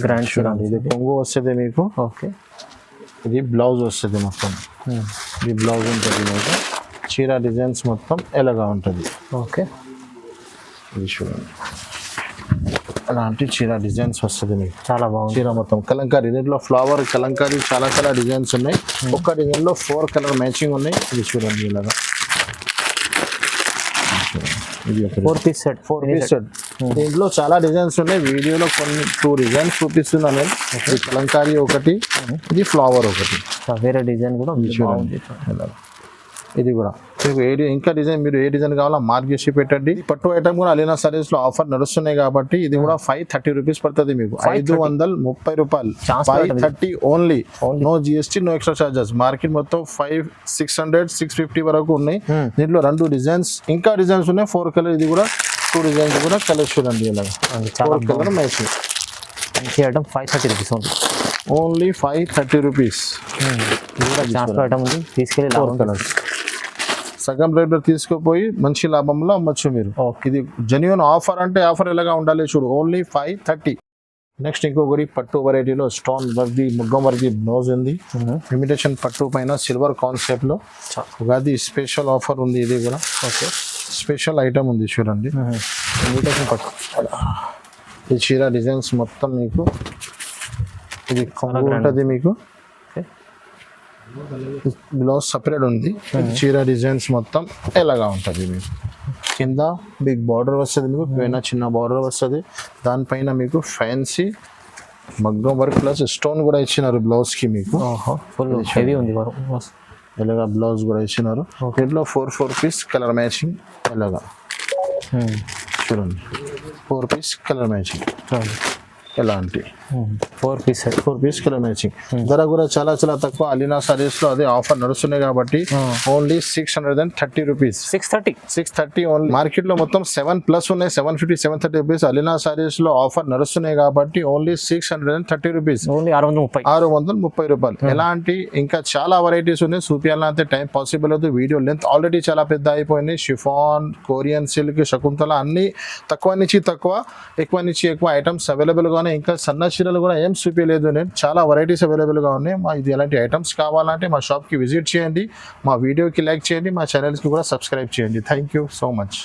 గ్రాండ్ చూడండి. ఇది కొంగు వస్తుంది మీకు. ఓకే ఇది బ్లౌజ్ వస్తుంది మొత్తం. ఇది బ్లౌజ్ ఉంటుంది మీకు. చీర డిజైన్స్ మొత్తం ఎలాగా ఉంటుంది. ఓకే ఇది చూడండి అలాంటి చీర డిజైన్స్ వస్తుంది మీకు. చాలా బాగుంది. చీర మొత్తం కలంకారీ. దీంట్లో ఫ్లవర్ కలంకారీ చాలా చాలా డిజైన్స్ ఉన్నాయి. ఒక్క డిజైన్ లో 4 కలర్ మ్యాచింగ్ ఉన్నాయి. ఇది చూడండి ఇలాగా. ఇది 4 పీస్ సెట్. దీంట్లో చాలా డిజైన్స్ ఉన్నాయి. వీడియోలో కొన్ని 2 డిజైన్స్ చూపిస్తున్నాను నేను. ఇది కలంకారీ ఒకటి, ఇది ఫ్లవర్ ఒకటి. వేరే డిజైన్ కూడా చూడండి. ఇది కూడా మీకు ఇంకా డిజైన్ మీరు ఏ డిజైన్ కావాలో మార్క్ చేసి పెట్టండి. పట్టు ఐటమ్ కూడా అలీనా సారీస్ లో ఆఫర్ నడుస్తున్నాయి కాబట్టి ఇది కూడా 530 రూపీస్ పడుతుంది మీకు. 530 రూపాయలు. 530 only. No GST, no extra charges. Market మొత్తం 600 650 వరకు ఉన్నాయి. దీంట్లో 2 డిజైన్స్ ఇంకా డిజైన్స్ ఉన్నాయి. 4 కలర్. ఇది కూడా 2 డిజైన్స్ కూడా కలర్ చూడండి ఇలాగా. 4 కలర్ మ్యాచింగ్. మంచి item 530 rupees only 530 rupees. Item ఉంది. తీసుకెళ్ళి 4 కలర్స్ సగం రేట్లో తీసుకుపోయి మంచి లాభంలో అమ్మచ్చు మీరు. ఇది జెన్యూన్ ఆఫర్ అంటే ఆఫర్ ఎలాగా ఉండాలి చూడు, ఓన్లీ 530. నెక్స్ట్ ఇంకొకటి పట్టు వెరైటీలో స్టోన్ వర్క్ది ముగ్గం వర్క్ది బ్లౌజ్ ఉంది. ఇమిటేషన్ పట్టు పైన సిల్వర్ కాన్సెప్ట్లో ఉగాది స్పెషల్ ఆఫర్ ఉంది. ఇది కూడా ఓకే స్పెషల్ ఐటమ్ ఉంది చూడండి. ఇమిటేషన్ పట్టు ఈ చీర డిజైన్స్ మొత్తం మీకు ఇది కొంగు ఉంటుంది, మీకు బ్లౌజ్ సపరేట్ ఉంది. చీర డిజైన్స్ మొత్తం ఎలాగా ఉంటుంది మీకు. కింద బిగ్ బార్డర్ వస్తుంది, మీకు పైన చిన్న బార్డర్ వస్తుంది. దానిపైన మీకు ఫ్యాన్సీ మగ్గం వర్క్ ప్లస్ స్టోన్ కూడా ఇచ్చినారు బ్లౌజ్కి. మీకు ఫుల్ హెవీ ఉంది ఇలాగా బ్లౌజ్ కూడా ఇచ్చినారు. దీంట్లో 4 పీస్ కలర్ మ్యాచింగ్ ఎలాగా చూడండి. 4 పీస్ కలర్ మ్యాచింగ్ ఎలాంటి 4 పీస్ కలర్ మ్యాచింగ్. ధర కూడా చాలా చాలా తక్కువ. అలీనా సారీస్ లో అదే ఆఫర్ నడుస్తున్నాయి కాబట్టి ఓన్లీ 630 రూపీస్. 630 ఓన్లీ. మార్కెట్ లో మొత్తం 7+ ఉన్నాయి, 750 730 రూపీస్. అలీనా సారీస్ లో ఆఫర్ నడుస్తున్నాయి కాబట్టి ఓన్లీ 630 రూపీస్, ఓన్లీ 630 రూపాయలు. ఎలాంటి ఇంకా చాలా వెరైటీస్ ఉన్నాయి, చూపించాలంటే టైం పాసిబుల్ అవుతుంది. వీడియో లెంత్ ఆల్రెడీ చాలా పెద్ద అయిపోయింది. షిఫాన్, కొరియన్ సిల్క్, శకుంతల అన్ని తక్కువ నుంచి తక్కువ, ఎక్కువ నుంచి ఎక్కువ ఐటమ్స్ అవైలబుల్ గా. ఇంకా సన్న చీరలు కూడా ఏం చూపించలేదు నేను, చాలా వెరైటీస్ అవైలబుల్గా ఉన్నాయి. మా ఇది ఎలాంటి ఐటమ్స్ కావాలంటే మా షాప్కి విజిట్ చేయండి, మా వీడియోకి లైక్ చేయండి, మా ఛానల్స్కి కూడా సబ్స్క్రైబ్ చేయండి. Thank you so much.